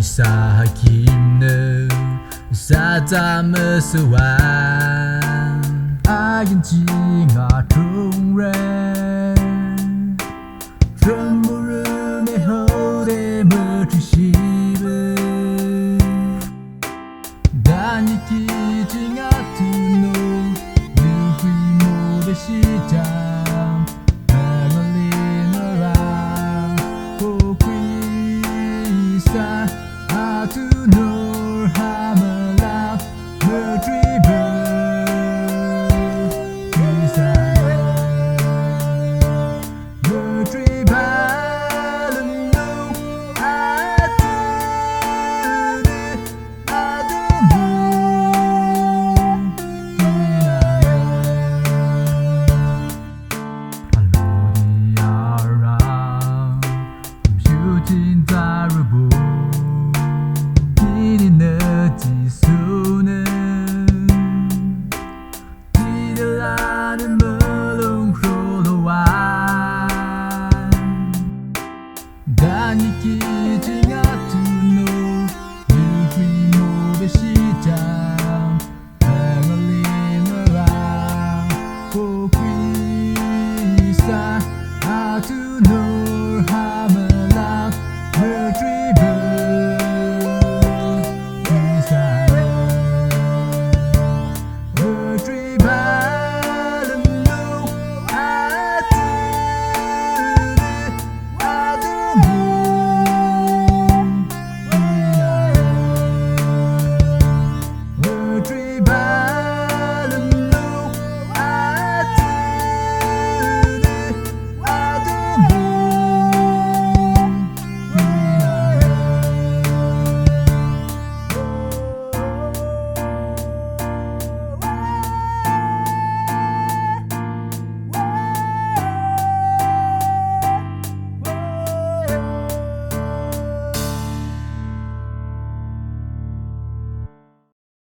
sa kimne sa ta mơ sơ wan ayin chi nga trung re trung bu ru me ho de mơ chi shi be da ni ki chi nga tu no ni hui mo de shi ja to know how my love will dribble. Will dribble. No, I do it. I don't chỉ số nên đi đâu là nên mơ lung khô đồ anh đã như kỳ chỉ ngã tu nô như khi mô về si chạm em ở liền ở ra cô quý xa à tu nô hà mơ